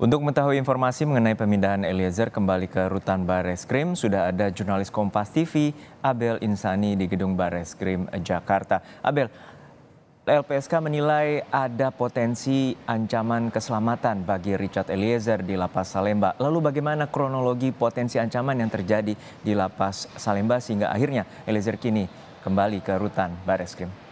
Untuk mengetahui informasi mengenai pemindahan Eliezer kembali ke Rutan Bareskrim, sudah ada jurnalis Kompas TV, Abel Insani di Gedung Bareskrim, Jakarta. Abel, LPSK menilai ada potensi ancaman keselamatan bagi Richard Eliezer di Lapas Salemba. Lalu bagaimana kronologi potensi ancaman yang terjadi di Lapas Salemba sehingga akhirnya Eliezer kini kembali ke Rutan Bareskrim?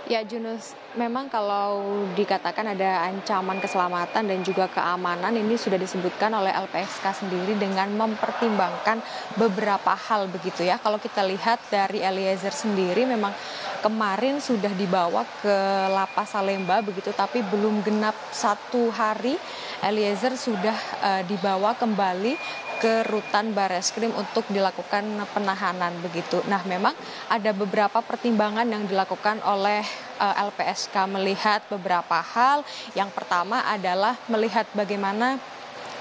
Ya Junus, memang kalau dikatakan ada ancaman keselamatan dan juga keamanan ini sudah disebutkan oleh LPSK sendiri dengan mempertimbangkan beberapa hal begitu ya. Kalau kita lihat dari Eliezer sendiri memang kemarin sudah dibawa ke Lapas Salemba begitu, tapi belum genap 1 hari Eliezer sudah dibawa kembali ke Rutan Bareskrim untuk dilakukan penahanan begitu. Nah, memang ada beberapa pertimbangan yang dilakukan oleh LPSK melihat beberapa hal. Yang pertama adalah melihat bagaimana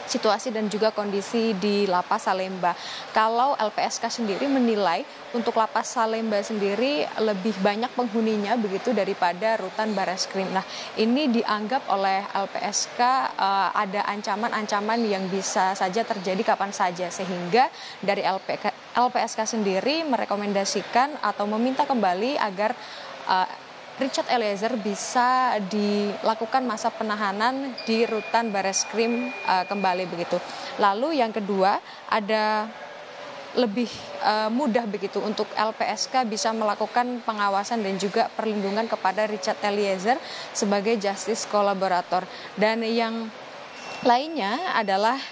situasi dan juga kondisi di Lapas Salemba. Kalau LPSK sendiri menilai untuk Lapas Salemba sendiri lebih banyak penghuninya begitu daripada Rutan Bareskrim. Nah, ini dianggap oleh LPSK ada ancaman-ancaman yang bisa saja terjadi kapan saja, sehingga dari LPSK sendiri merekomendasikan atau meminta kembali agar Richard Eliezer bisa dilakukan masa penahanan di Rutan Bareskrim kembali begitu. Lalu yang kedua ada lebih mudah begitu untuk LPSK bisa melakukan pengawasan dan juga perlindungan kepada Richard Eliezer sebagai justice kolaborator. Dan yang lainnya adalah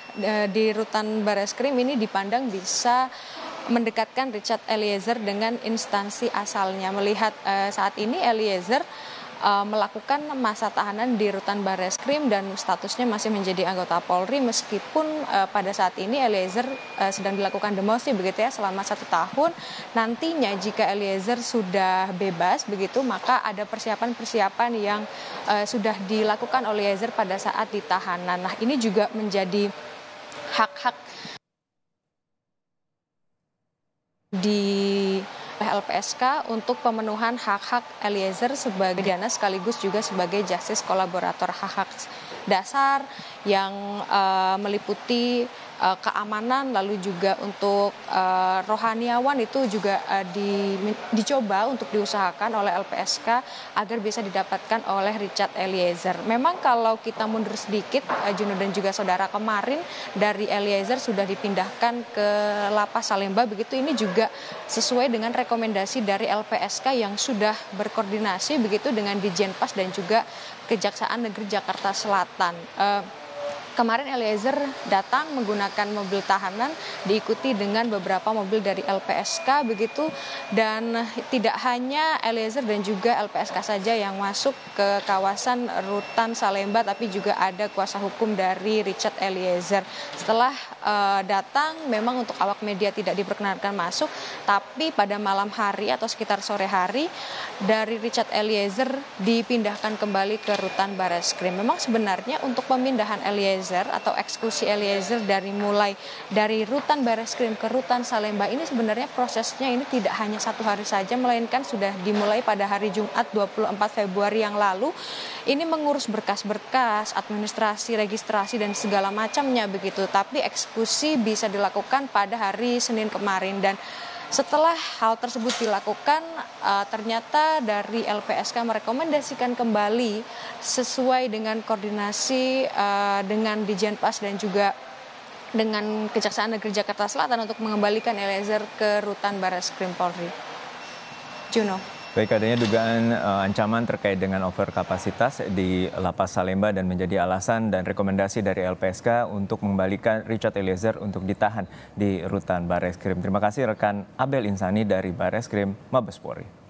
di Rutan Bareskrim ini dipandang bisa mendekatkan Richard Eliezer dengan instansi asalnya. Melihat saat ini Eliezer melakukan masa tahanan di Rutan Bareskrim dan statusnya masih menjadi anggota Polri, meskipun pada saat ini Eliezer sedang dilakukan demosi begitu ya selama 1 tahun. Nantinya jika Eliezer sudah bebas begitu, maka ada persiapan-persiapan yang sudah dilakukan oleh Eliezer pada saat ditahanan. Nah, ini juga menjadi hak-hak di LPSK untuk pemenuhan hak-hak Eliezer sebagai dana sekaligus juga sebagai justice kolaborator, hak-hak dasar yang meliputi keamanan, lalu juga untuk rohaniawan itu juga dicoba untuk diusahakan oleh LPSK agar bisa didapatkan oleh Richard Eliezer. Memang kalau kita mundur sedikit, Juno dan juga saudara, kemarin dari Eliezer sudah dipindahkan ke Lapas Salemba begitu, ini juga sesuai dengan rekomendasi dari LPSK yang sudah berkoordinasi begitu dengan Dijenpas dan juga Kejaksaan Negeri Jakarta Selatan. Kemarin Eliezer datang menggunakan mobil tahanan diikuti dengan beberapa mobil dari LPSK begitu, dan tidak hanya Eliezer dan juga LPSK saja yang masuk ke kawasan Rutan Salemba, tapi juga ada kuasa hukum dari Richard Eliezer. Setelah datang memang untuk awak media tidak diperkenankan masuk, tapi pada malam hari atau sekitar sore hari dari Richard Eliezer dipindahkan kembali ke Rutan Bareskrim. Memang sebenarnya untuk pemindahan Eliezer atau eksekusi Eliezer mulai dari Rutan Bareskrim ke Rutan Salemba ini sebenarnya prosesnya ini tidak hanya 1 hari saja, melainkan sudah dimulai pada hari Jumat 24 Februari yang lalu. Ini mengurus berkas-berkas, administrasi, registrasi dan segala macamnya begitu. Tapi eksekusi bisa dilakukan pada hari Senin kemarin, dan setelah hal tersebut dilakukan, ternyata dari LPSK merekomendasikan kembali sesuai dengan koordinasi dengan Dijenpas dan juga dengan Kejaksaan Negeri Jakarta Selatan untuk mengembalikan Eliezer ke Rutan Bareskrim Polri. Juno. Baik, adanya dugaan ancaman terkait dengan overkapasitas di Lapas Salemba dan menjadi alasan dan rekomendasi dari LPSK untuk mengembalikan Richard Eliezer untuk ditahan di Rutan Bareskrim. Terima kasih rekan Abel Insani dari Bareskrim Mabes Polri.